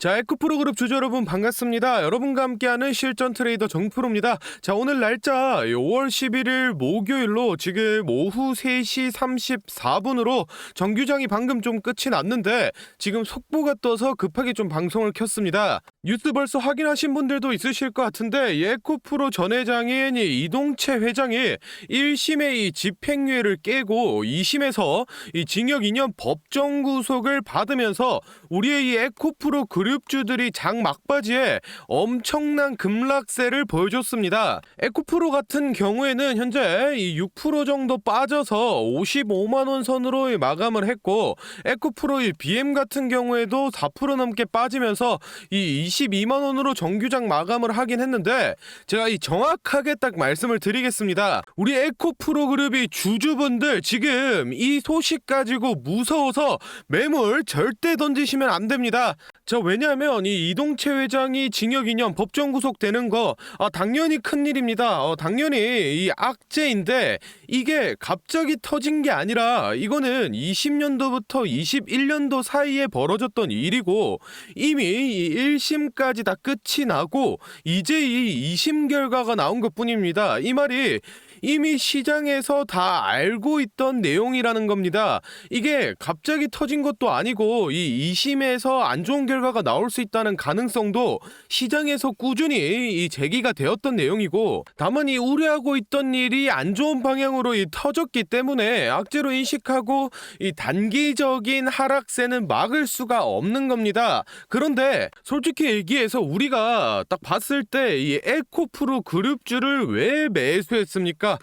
자, 에코프로 그룹 주주 여러분 반갑습니다. 여러분과 함께하는 실전 트레이더 정프로입니다. 자, 오늘 날짜 5월 11일 목요일로 지금 오후 3시 34분으로 정규장이 방금 좀 끝이 났는데 지금 속보가 떠서 급하게 좀 방송을 켰습니다. 뉴스 벌써 확인하신 분들도 있으실 것 같은데 이 에코프로 전 회장인 이동채 회장이 1심의 이 집행유예를 깨고 2심에서 이 징역 2년 법정 구속을 받으면서 우리의 이 에코프로 그룹주들이 장 막바지에 엄청난 급락세를 보여줬습니다. 에코프로 같은 경우에는 현재 이 6% 정도 빠져서 55만원 선으로 마감을 했고, 에코프로 이 BM 같은 경우에도 4% 넘게 빠지면서 이 22만원으로 정규장 마감을 하긴 했는데, 제가 이 정확하게 딱 말씀을 드리겠습니다. 우리 에코프로 그룹이 주주분들 지금 이 소식 가지고 무서워서 매물 절대 던지시면 안 됩니다. 왜냐하면 이 이동채 회장이 징역 2년 법정 구속되는 거 당연히 큰일입니다. 당연히 이 악재인데 이게 갑자기 터진 게 아니라 이거는 20년도부터 21년도 사이에 벌어졌던 일이고, 이미 이 1심까지 다 끝이 나고 이제 이 2심 결과가 나온 것뿐입니다. 이 말이 이미 시장에서 다 알고 있던 내용이라는 겁니다. 이게 갑자기 터진 것도 아니고 이 2심에서 안 좋은 결과가 나올 수 있다는 가능성도 시장에서 꾸준히 제기가 되었던 내용이고, 다만 이 우려하고 있던 일이 안 좋은 방향으로 터졌기 때문에 악재로 인식하고 이 단기적인 하락세는 막을 수가 없는 겁니다. 그런데 솔직히 얘기해서 우리가 딱 봤을 때 이 에코프로 그룹주를 왜 매수했습니까?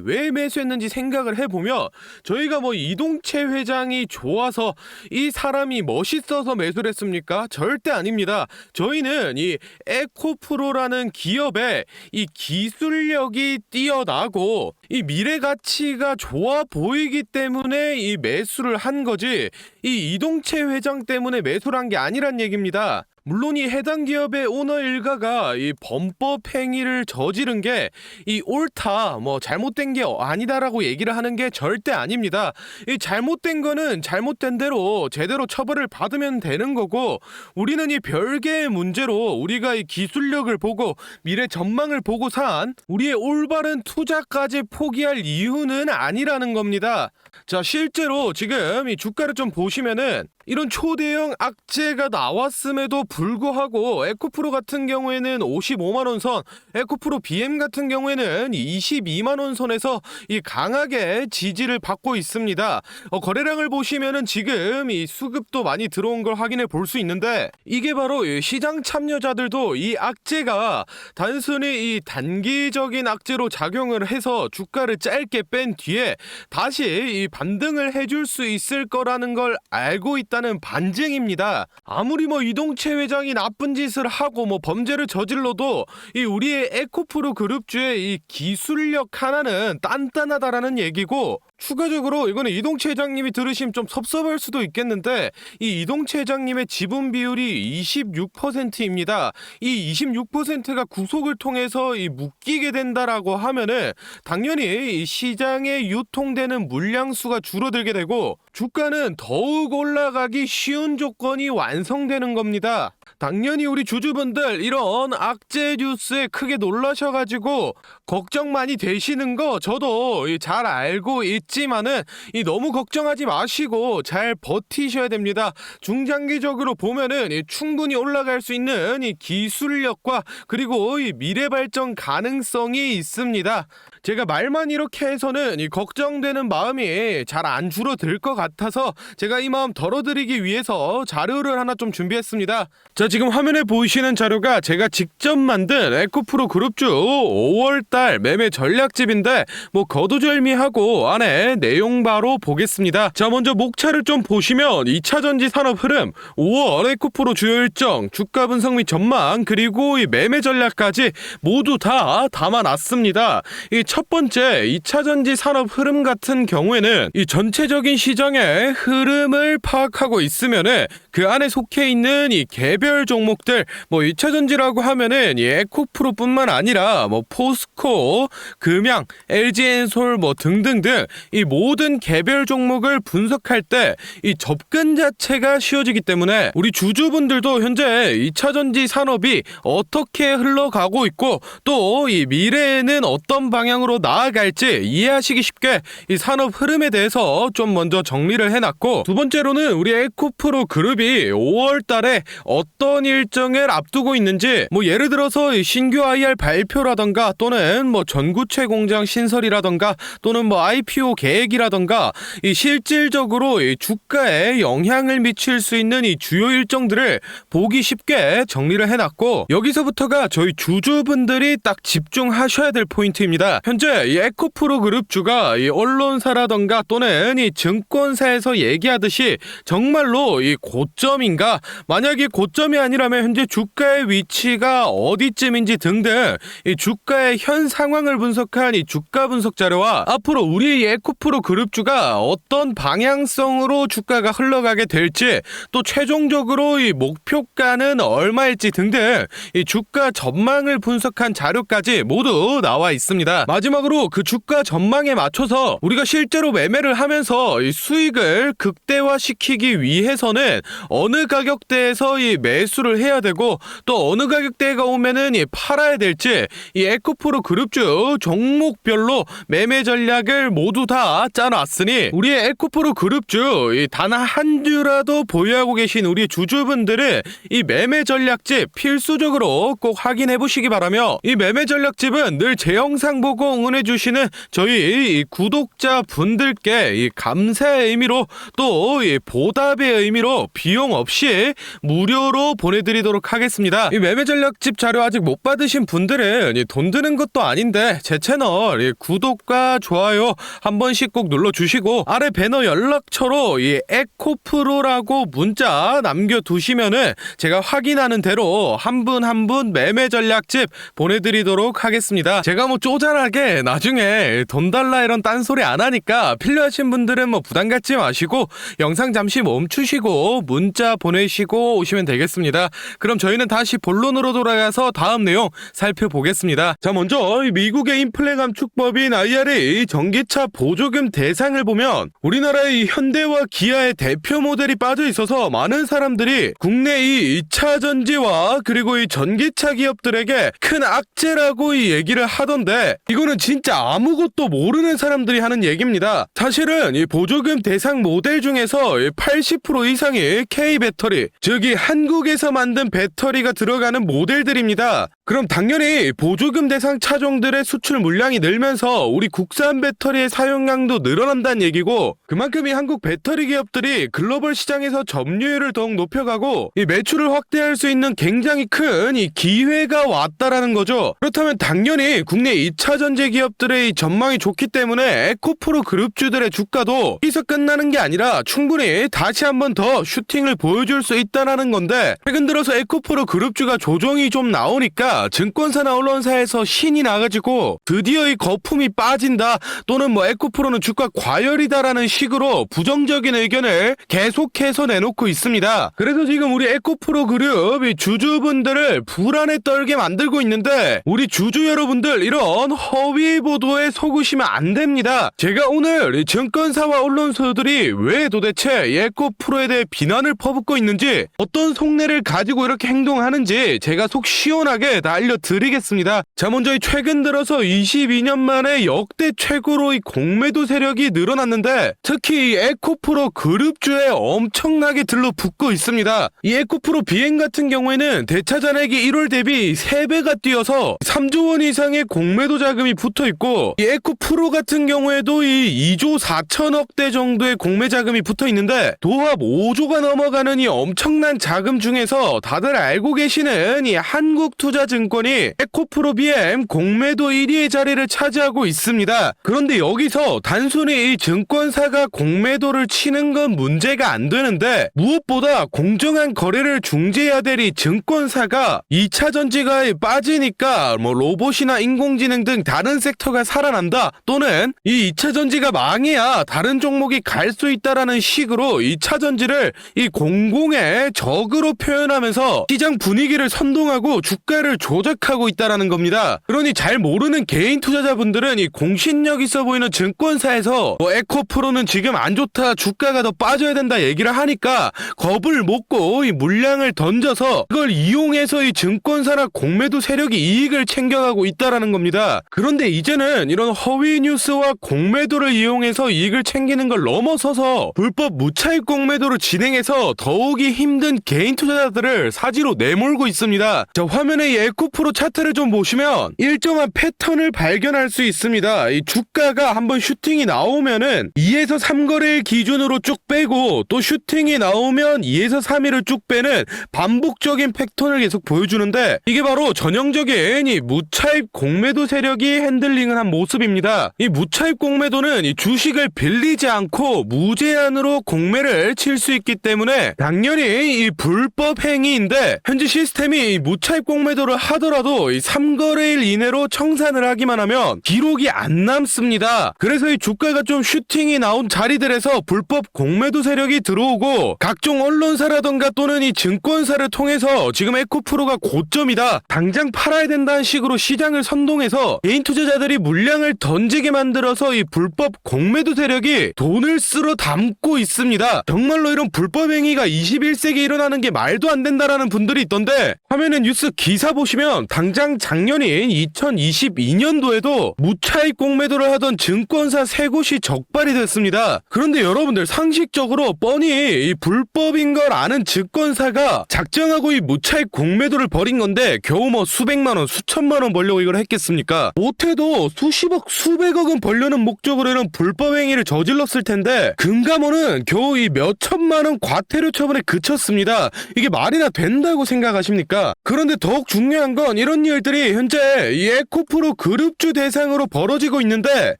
왜 매수했는지 생각을 해보면, 저희가 이동채 회장이 좋아서 이 사람이 멋있어서 매수를 했습니까? 절대 아닙니다. 저희는 이 에코프로라는 기업의 이 기술력이 뛰어나고 이 미래 가치가 좋아 보이기 때문에 이 매수를 한 거지, 이 이동채 회장 때문에 매수를 한 게 아니란 얘기입니다. 물론 이 해당 기업의 오너 일가가 이 범법 행위를 저지른 게 이 옳다, 잘못된 게 아니다라고 얘기를 하는 게 절대 아닙니다. 이 잘못된 거는 잘못된 대로 제대로 처벌을 받으면 되는 거고, 우리는 이 별개의 문제로 우리가 이 기술력을 보고 미래 전망을 보고 산 우리의 올바른 투자까지 포기할 이유는 아니라는 겁니다. 자, 실제로 지금 이 주가를 좀 보시면은 이런 초대형 악재가 나왔음에도 불구하고 에코프로 같은 경우에는 55만원 선, 에코프로 BM 같은 경우에는 22만원 선에서 이 강하게 지지를 받고 있습니다. 거래량을 보시면은 지금 이 수급도 많이 들어온 걸 확인해 볼 수 있는데, 이게 바로 이 시장 참여자들도 이 악재가 단순히 이 단기적인 악재로 작용을 해서 주가를 짧게 뺀 뒤에 다시 이 반등을 해줄 수 있을 거라는 걸 알고 있다는 반증입니다. 아무리 이동채 회장이 나쁜 짓을 하고 범죄를 저질러도 이 우리의 에코프로 그룹주의 이 기술력 하나는 단단하다라는 얘기고, 추가적으로 이거는 이동채 회장님이 들으시면 좀 섭섭할 수도 있겠는데, 이 이동채 회장님의 지분 비율이 26%입니다. 이 26%가 구속을 통해서 이 묶이게 된다라고 하면은 당연히 이 시장에 유통되는 물량수가 줄어들게 되고 주가는 더욱 올라가기 쉬운 조건이 완성되는 겁니다. 당연히 우리 주주분들 이런 악재 뉴스에 크게 놀라셔가지고 걱정 많이 되시는 거 저도 잘 알고 있지만은 너무 걱정하지 마시고 잘 버티셔야 됩니다. 중장기적으로 보면은 충분히 올라갈 수 있는 이 기술력과 그리고 이 미래 발전 가능성이 있습니다. 제가 말만 이렇게 해서는 이 걱정되는 마음이 잘 안 줄어들 것 같아서 제가 이 마음 덜어드리기 위해서 자료를 하나 좀 준비했습니다. 자, 지금 화면에 보이시는 자료가 제가 직접 만든 에코프로 그룹주 5월달 매매 전략집인데 거두절미하고 안에 내용 바로 보겠습니다. 자, 먼저 목차를 좀 보시면 2차전지 산업 흐름, 5월 에코프로 주요 일정, 주가 분석 및 전망, 그리고 이 매매 전략까지 모두 다 담아놨습니다. 이 첫 번째 2차전지 산업 흐름 같은 경우에는 이 전체적인 시장의 흐름을 파악하고 있으면은 그 안에 속해 있는 이 개별 종목들, 뭐 2차전지라고 하면은 이 에코프로뿐만 아니라 뭐 포스코, 금양, LG엔솔 뭐 등등등 이 모든 개별 종목을 분석할 때 이 접근 자체가 쉬워지기 때문에 우리 주주분들도 현재 2차전지 산업이 어떻게 흘러가고 있고 또 이 미래에는 어떤 방향으로 나아갈지 이해하시기 쉽게 이 산업 흐름에 대해서 좀 먼저 정리를 해놨고, 두 번째로는 우리 에코프로 그룹이 5월 달에 어떤 일정을 앞두고 있는지, 뭐 예를 들어서 신규 IR 발표라던가 또는 뭐 전구체 공장 신설이라던가 또는 뭐 IPO 계획이라던가 이 실질적으로 이 주가에 영향을 미칠 수 있는 이 주요 일정들을 보기 쉽게 정리를 해놨고, 여기서부터가 저희 주주분들이 딱 집중하셔야 될 포인트입니다. 현재 이 에코프로 그룹주가 이 언론사라던가 또는 이 증권사에서 얘기하듯이 정말로 이 고점인가, 만약에 고점이 아니라면 현재 주가의 위치가 어디쯤인지 등등 이 주가의 현 상황을 분석한 이 주가 분석 자료와 앞으로 우리 에코프로 그룹주가 어떤 방향성으로 주가가 흘러가게 될지, 또 최종적으로 이 목표가는 얼마일지 등등 이 주가 전망을 분석한 자료까지 모두 나와 있습니다. 마지막으로 그 주가 전망에 맞춰서 우리가 실제로 매매를 하면서 이 수익을 극대화시키기 위해서는 어느 가격대에서 이 매수를 해야 되고 또 어느 가격대가 오면은 이 팔아야 될지 이 에코프로 그룹주 종목별로 매매 전략을 모두 다 짜놨으니 우리의 에코프로 그룹주 단 한 주라도 보유하고 계신 우리 주주분들은 이 매매 전략집 필수적으로 꼭 확인해 보시기 바라며, 이 매매 전략집은 늘 제 영상 보고 응원해 주시는 저희 이 구독자 분들께 이 감사의 의미로 또 이 보답의 의미로 비용 없이 무료로 보내드리도록 하겠습니다. 이 매매 전략집 자료 아직 못 받으신 분들은 돈 드는 것도 아닌데 제 채널 구독과 좋아요 한 번씩 꼭 눌러주시고 아래 배너 연락처로 이 에코프로라고 문자 남겨두시면은 제가 확인하는 대로 한 분 한 분 매매 전략집 보내드리도록 하겠습니다. 제가 뭐 쪼잔하게 나중에 돈 달라 이런 딴소리 안 하니까 필요하신 분들은 뭐 부담 갖지 마시고 영상 잠시 멈추시고 문자 보내시고 오시면 되겠습니다. 그럼 저희는 다시 본론으로 돌아가서 다음 내용 살펴보겠습니다. 자, 먼저 미국의 인플레 감축법인 IRA 전기차 보조금 대상을 보면 우리나라의 현대와 기아의 대표 모델이 빠져 있어서 많은 사람들이 국내 이 2차 전지와 그리고 이 전기차 기업들에게 큰 악재라고 이 얘기를 하던데, 이거는 진짜 아무것도 모르는 사람들이 하는 얘기입니다. 사실은 이 보조금 대상 모델 중에서 80% 이상이 K배터리, 즉 이 한국에서 만든 배터리가 들어가는 모델들입니다. 그럼 당연히 보조금 대상 차종들의 수출 물량이 늘면서 우리 국산 배터리의 사용량도 늘어난다는 얘기고, 그만큼 이 한국 배터리 기업들이 글로벌 시장에서 점유율을 더욱 높여가고 이 매출을 확대할 수 있는 굉장히 큰 이 기회가 왔다라는 거죠. 그렇다면 당연히 국내 2차 전지 기업들의 이 전망이 좋기 때문에 에코프로 그룹주들의 주가도 여기서 끝나는 게 아니라 충분히 다시 한번 더 슈팅을 보여줄 수 있다라는 건데, 최근 들어서 에코프로 그룹주가 조정이 좀 나오니까 증권사나 언론사에서 신이 나가지고 드디어 이 거품이 빠진다 또는 뭐 에코프로는 주가 과열이다라는 식으로 부정적인 의견을 계속해서 내놓고 있습니다. 그래서 지금 우리 에코프로 그룹 이 주주분들을 불안에 떨게 만들고 있는데, 우리 주주 여러분들 이런 허위 보도에 속으시면 안 됩니다. 제가 오늘 이 증권사와 언론사들이 왜 도대체 에코프로에 대해 비난을 퍼붓고 있는지, 어떤 속내를 가지고 이렇게 행동하는지 제가 속 시원하게 다 알려드리겠습니다. 자, 먼저 이 최근 들어서 22년 만에 역대 최고로 이 공매도 세력이 늘어났는데 특히 이 에코프로 그룹주에 엄청나게 들러붙고 있습니다. 이 에코프로 비행 같은 경우에는 대차 잔액이 1월 대비 3배가 뛰어서 3조 원 이상의 공매도 자금이 붙어 있고, 이 에코프로 같은 경우에도 이 2조 4천억대 정도의 공매 자금이 붙어 있는데 도합 5조가 넘어가는 이 엄청난 자금 중에서 다들 알고 계시는 이 한국투자증권이 에코프로 BM 공매도 1위의 자리를 차지하고 있습니다. 그런데 여기서 단순히 이 증권사가 공매도를 치는 건 문제가 안 되는데, 무엇보다 공정한 거래를 중재해야 될 이 증권사가 2차 전지가 빠지니까 뭐 로봇이나 인공지능 등 다른 다른 섹터가 살아난다, 또는 이 2차 전지가 망해야 다른 종목이 갈 수 있다라는 식으로 2차 전지를 이 공공의 적으로 표현하면서 시장 분위기를 선동하고 주가를 조작하고 있다라는 겁니다. 그러니 잘 모르는 개인 투자자분들은 이 공신력 있어 보이는 증권사에서 에코프로는 지금 안 좋다, 주가가 더 빠져야 된다 얘기를 하니까 겁을 먹고 이 물량을 던져서 그걸 이용해서 이 증권사나 공매도 세력이 이익을 챙겨가고 있다라는 겁니다. 그런데 이제는 이런 허위 뉴스와 공매도를 이용해서 이익을 챙기는 걸 넘어서서 불법 무차익 공매도를 진행해서 더욱이 힘든 개인 투자자들을 사지로 내몰고 있습니다. 자, 화면에 이 에코프로 차트를 좀 보시면 일정한 패턴을 발견할 수 있습니다. 이 주가가 한번 슈팅이 나오면은 2에서 3거래일 기준으로 쭉 빼고, 또 슈팅이 나오면 2에서 3일을 쭉 빼는 반복적인 패턴을 계속 보여주는데, 이게 바로 전형적인 이 무차익 공매도 세력이 핸들링을 한 모습입니다. 이 무차익 공매도는 이 주식을 빌리지 않고 무제한으로 공매를 칠 수 있기 때문에 당연히 이 불법 행위인데, 현재 시스템이 이 무차익 공매도를 하더라도 이 3거래일 이내로 청산을 하기만 하면 기록이 안 남습니다. 그래서 이 주가가 좀 슈팅이 나온 자리들에서 불법 공매도 세력이 들어오고, 각종 언론사라던가 또는 이 증권사를 통해서 지금 에코프로가 고점이다, 당장 팔아야 된다는 식으로 시장을 선동해서 개인 투자자들이 물량을 던지게 만들어서 이 불법 공매도 세력이 돈을 쓸어 담고 있습니다. 정말로 이런 불법 행위가 21세기에 일어나는 게 말도 안 된다라는 분들이 있던데, 화면에 뉴스 기사 보시면 당장 작년인 2022년도에도 무차익 공매도를 하던 증권사 3곳이 적발이 됐습니다. 그런데 여러분들, 상식적으로 뻔히 이 불법인 걸 아는 증권사가 작정하고 이 무차익 공매도를 벌인 건데 겨우 뭐 수백만원, 수천만원 벌려고 이걸 했겠습니까? 못해도 수십억, 수백억은 벌려는 목적으로 이런 불법 행위를 저질렀을 텐데 금감원은 겨우 이 몇천만원 과태료 처분에 그쳤습니다. 이게 말이나 된다고 생각하십니까? 그런데 더욱 중요한 건 이런 일들이 현재 이 에코프로 그룹주 대상으로 벌어지고 있는데,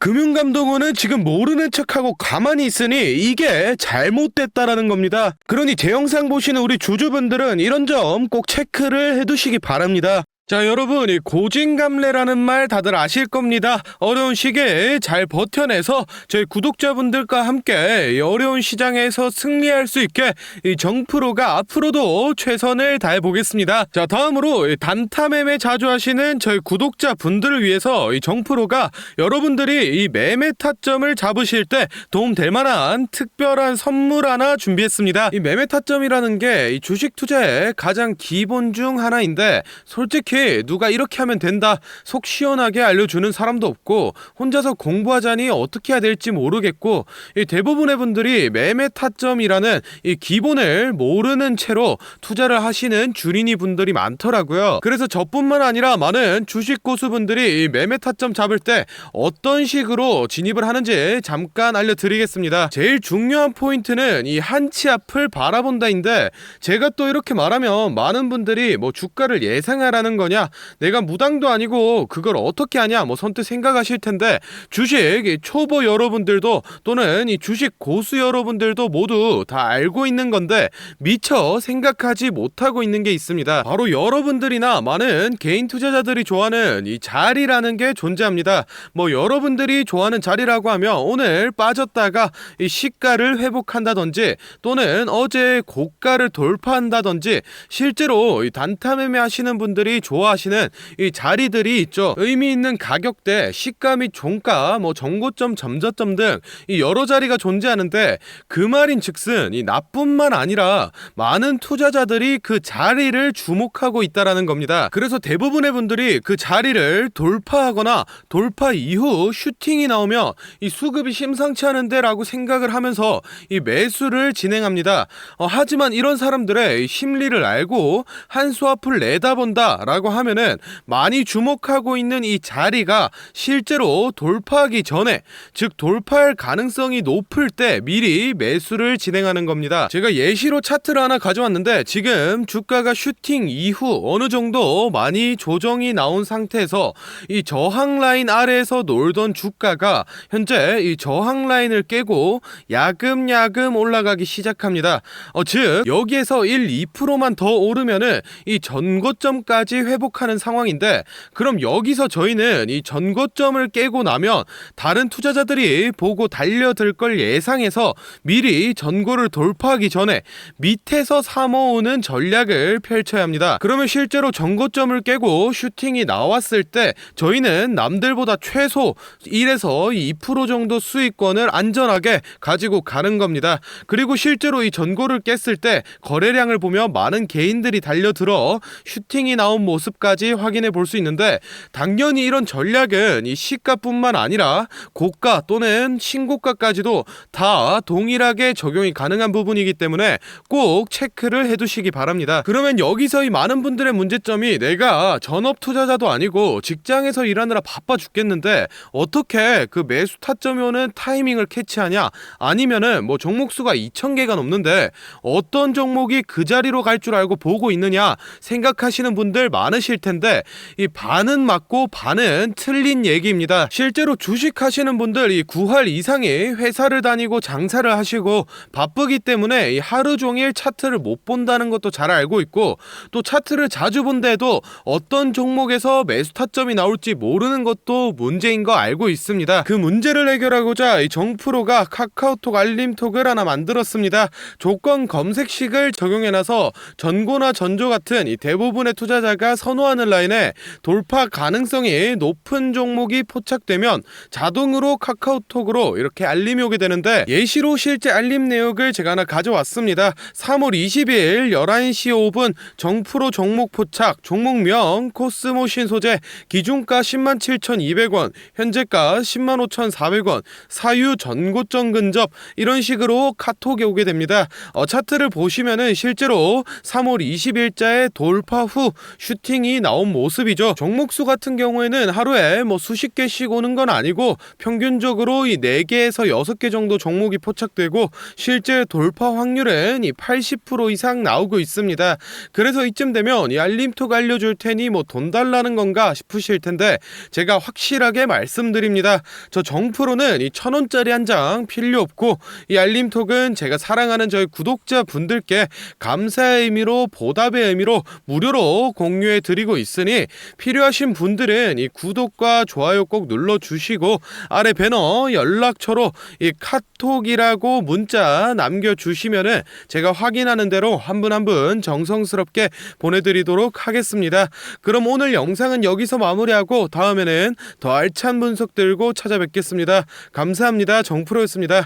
금융감독원은 지금 모르는 척하고 가만히 있으니 이게 잘못됐다라는 겁니다. 그러니 제 영상 보시는 우리 주주분들은 이런 점 꼭 체크를 해두시기 바랍니다. 자, 여러분, 이 고진감래라는 말 다들 아실 겁니다. 어려운 시기에 잘 버텨내서 저희 구독자분들과 함께 이 어려운 시장에서 승리할 수 있게 이 정프로가 앞으로도 최선을 다해보겠습니다. 자, 다음으로 이 단타 매매 자주 하시는 저희 구독자분들을 위해서 이 정프로가 여러분들이 이 매매 타점을 잡으실 때 도움될 만한 특별한 선물 하나 준비했습니다. 이 매매 타점이라는 게 이 주식 투자의 가장 기본 중 하나인데, 솔직히 누가 이렇게 하면 된다 속 시원하게 알려주는 사람도 없고, 혼자서 공부하자니 어떻게 해야 될지 모르겠고, 이 대부분의 분들이 매매 타점이라는 이 기본을 모르는 채로 투자를 하시는 주린이 분들이 많더라고요. 그래서 저뿐만 아니라 많은 주식 고수분들이 이 매매 타점 잡을 때 어떤 식으로 진입을 하는지 잠깐 알려드리겠습니다. 제일 중요한 포인트는 이 한치 앞을 바라본다인데, 제가 또 이렇게 말하면 많은 분들이 뭐 주가를 예상하라는 거냐, 내가 무당도 아니고 그걸 어떻게 하냐 뭐 선뜻 생각하실 텐데, 주식 초보 여러분들도 또는 이 주식 고수 여러분들도 모두 다 알고 있는 건데 미처 생각하지 못하고 있는 게 있습니다. 바로 여러분들이나 많은 개인 투자자들이 좋아하는 이 자리라는 게 존재합니다. 뭐 여러분들이 좋아하는 자리라고 하면 오늘 빠졌다가 이 시가를 회복한다든지, 또는 어제 고가를 돌파한다든지, 실제로 이 단타 매매 하시는 분들이 좋아하시는 이 자리들이 있죠. 의미 있는 가격대, 시가 및 종가, 뭐 정고점, 점저점 등 이 여러 자리가 존재하는데, 그 말인 즉슨 이 나뿐만 아니라 많은 투자자들이 그 자리를 주목하고 있다라는 겁니다. 그래서 대부분의 분들이 그 자리를 돌파하거나 돌파 이후 슈팅이 나오면 이 수급이 심상치 않은데 라고 생각을 하면서 이 매수를 진행합니다. 하지만 이런 사람들의 심리를 알고 한 수 앞을 내다본다 라고 하면은 많이 주목하고 있는 이 자리가 실제로 돌파하기 전에, 즉 돌파할 가능성이 높을 때 미리 매수를 진행하는 겁니다. 제가 예시로 차트를 하나 가져왔는데, 지금 주가가 슈팅 이후 어느 정도 많이 조정이 나온 상태에서 이 저항 라인 아래에서 놀던 주가가 현재 이 저항 라인을 깨고 야금야금 올라가기 시작합니다. 즉 여기에서 1, 2%만 더 오르면은 이 전고점까지 회복하는 상황인데, 그럼 여기서 저희는 이 전고점을 깨고 나면 다른 투자자들이 보고 달려들 걸 예상해서 미리 전고를 돌파하기 전에 밑에서 사모으는 전략을 펼쳐야 합니다. 그러면 실제로 전고점을 깨고 슈팅이 나왔을 때 저희는 남들보다 최소 1에서 2% 정도 수익권을 안전하게 가지고 가는 겁니다. 그리고 실제로 이 전고를 깼을 때 거래량을 보면 많은 개인들이 달려들어 슈팅이 나온 모습까지 확인해 볼 수 있는데, 당연히 이런 전략은 이 시가뿐만 아니라 고가 또는 신고가까지도 다 동일하게 적용이 가능한 부분이기 때문에 꼭 체크를 해두시기 바랍니다. 그러면 여기서 이 많은 분들의 문제점이, 내가 전업 투자자도 아니고 직장에서 일하느라 바빠 죽겠는데 어떻게 그 매수 타점이 오는 타이밍을 캐치하냐, 아니면은 뭐 종목수가 2,000개가 넘는데 어떤 종목이 그 자리로 갈 줄 알고 보고 있느냐 생각하시는 분들 많으실 텐데, 이 반은 맞고 반은 틀린 얘기입니다. 실제로 주식하시는 분들 이 9할 이상이 회사를 다니고 장사를 하시고 바쁘기 때문에 이 하루 종일 차트를 못 본다는 것도 잘 알고 있고, 또 차트를 자주 본데도 어떤 종목에서 매수 타점이 나올지 모르는 것도 문제인 거 알고 있습니다. 그 문제를 해결하고자 이 정프로가 카카오톡 알림톡을 하나 만들었습니다. 조건 검색식을 적용해놔서 전고나 전조 같은 이 대부분의 투자자가 선호하는 라인에 돌파 가능성이 높은 종목이 포착되면 자동으로 카카오톡으로 이렇게 알림이 오게 되는데, 예시로 실제 알림 내역을 제가 하나 가져왔습니다. 3월 20일 11시 5분 정프로 종목 포착, 종목명 코스모신 소재, 기준가 107,200원, 현재가 105,400원, 사유 전고점 근접, 이런 식으로 카톡이 오게 됩니다. 차트를 보시면은 실제로 3월 20일자에 돌파 후 슈팅이 나온 모습이죠. 종목수 같은 경우에는 하루에 뭐 수십 개씩 오는 건 아니고 평균적으로 이 4개에서 6개 정도 종목이 포착되고 실제 돌파 확률은 이 80% 이상 나오고 있습니다. 그래서 이쯤 되면 이 알림톡 알려줄 테니 뭐 돈 달라는 건가 싶으실 텐데, 제가 확실하게 말씀드립니다. 저 정프로는 이 1,000원짜리 한 장 필요 없고, 이 알림톡은 제가 사랑하는 저희 구독자 분들께 감사의 의미로, 보답의 의미로 무료로 공유해 드리고 있으니 필요하신 분들은 이 구독과 좋아요 꼭 눌러주시고 아래 배너 연락처로 이 카톡이라고 문자 남겨주시면은 제가 확인하는 대로 한 분 한 분 정성스럽게 보내드리도록 하겠습니다. 그럼 오늘 영상은 여기서 마무리하고 다음에는 더 알찬 분석 들고 찾아뵙겠습니다. 감사합니다. 정프로였습니다.